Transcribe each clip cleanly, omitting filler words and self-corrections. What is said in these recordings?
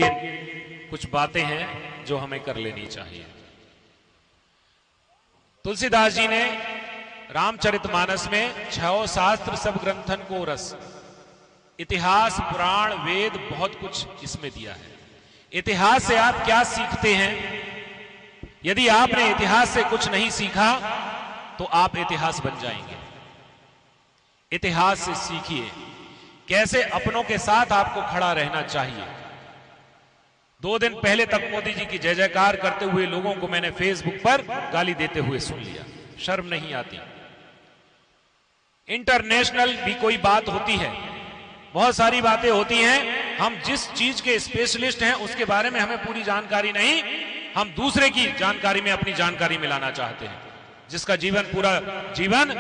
कुछ बातें हैं जो हमें कर लेनी चाहिए। तुलसीदास जी ने रामचरितमानस में 6 शास्त्र सब ग्रंथन को रस, इतिहास पुराण वेद बहुत कुछ इसमें दिया है। इतिहास से आप क्या सीखते हैं? यदि आपने इतिहास से कुछ नहीं सीखा तो आप इतिहास बन जाएंगे। इतिहास से सीखिए कैसे अपनों के साथ आपको खड़ा रहना चाहिए। 2 दिन पहले तक मोदी जी की जय जयकार करते हुए लोगों को मैंने फेसबुक पर गाली देते हुए सुन लिया। शर्म नहीं आती? इंटरनेशनल भी कोई बात होती है, बहुत सारी बातें होती हैं। हम जिस चीज के स्पेशलिस्ट हैं उसके बारे में हमें पूरी जानकारी नहीं, हम दूसरे की जानकारी में अपनी जानकारी मिलाना चाहते हैं। जिसका जीवन पूरा जीवन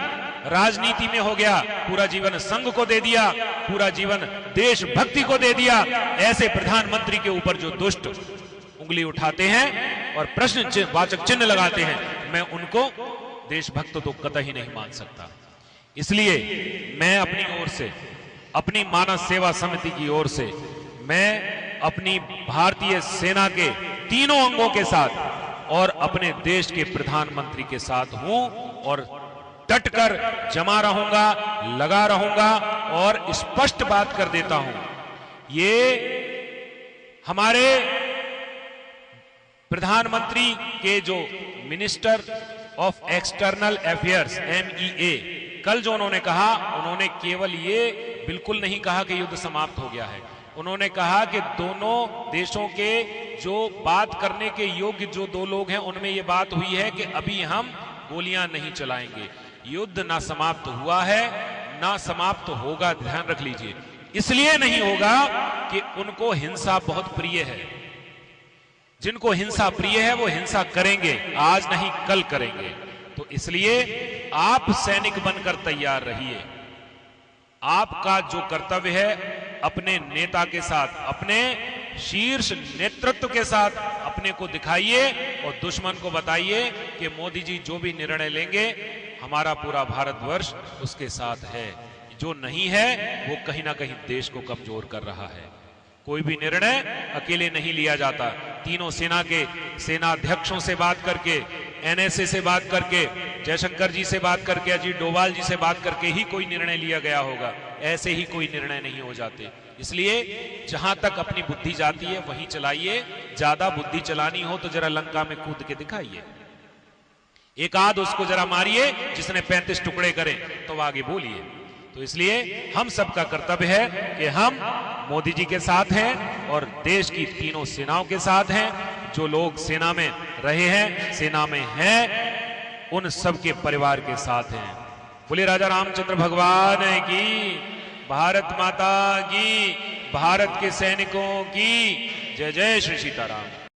राजनीति में हो गया, पूरा जीवन संघ को दे दिया, पूरा जीवन देशभक्ति को दे दिया, ऐसे प्रधानमंत्री के ऊपर जो दुष्ट उंगली उठाते हैं और प्रश्न वाचक चिन्ह लगाते हैं, मैं उनको देशभक्त तो कतई नहीं मान सकता। इसलिए मैं अपनी ओर से, अपनी मानस सेवा समिति की ओर से, मैं अपनी भारतीय सेना के तीनों अंगों के साथ और अपने देश के प्रधानमंत्री के साथ हूं और डटकर जमा रहूंगा, लगा रहूंगा। और स्पष्ट बात कर देता हूं, ये हमारे प्रधानमंत्री के जो minister of external affairs MEA कल जो उन्होंने कहा, उन्होंने केवल ये बिल्कुल नहीं कहा कि युद्ध समाप्त हो गया है। उन्होंने कहा कि दोनों देशों के जो बात करने के योग्य जो 2 लोग हैं उनमें यह बात हुई है कि अभी हम गोलियां नहीं चलाएंगे। युद्ध ना समाप्त हुआ है ना समाप्त होगा, ध्यान रख लीजिए। इसलिए नहीं होगा कि उनको हिंसा बहुत प्रिय है। जिनको हिंसा प्रिय है वो हिंसा करेंगे, आज नहीं कल करेंगे। तो इसलिए आप सैनिक बनकर तैयार रहिए। आपका जो कर्तव्य है अपने नेता के साथ, अपने शीर्ष नेतृत्व के साथ अपने को दिखाइए और दुश्मन को बताइए कि मोदी जी जो भी निर्णय लेंगे हमारा पूरा भारतवर्ष उसके साथ है। जो नहीं है वो कहीं ना कहीं देश को कमजोर कर रहा है। कोई भी निर्णय अकेले नहीं लिया जाता। तीनों सेना के सेनाध्यक्षों से बात करके, NSA से बात करके, जयशंकर जी से बात करके, अजीत डोभाल जी से बात करके ही कोई निर्णय लिया गया होगा। ऐसे ही कोई निर्णय नहीं हो जाते। इसलिए जहां तक अपनी बुद्धि जाती है वहीं चलाइए। ज्यादा बुद्धि चलानी हो तो जरा लंका में कूद के दिखाइए। एक आध उसको जरा मारिए जिसने 35 टुकड़े करे तो आगे बोलिए। तो इसलिए हम सबका कर्तव्य है कि हम मोदी जी के साथ हैं और देश की तीनों सेनाओं के साथ हैं। जो लोग सेना में रहे हैं, सेना में हैं, उन सबके परिवार के साथ हैं। बोले राजा रामचंद्र भगवान की, भारत माता की, भारत के सैनिकों की जय जय श्री सीताराम।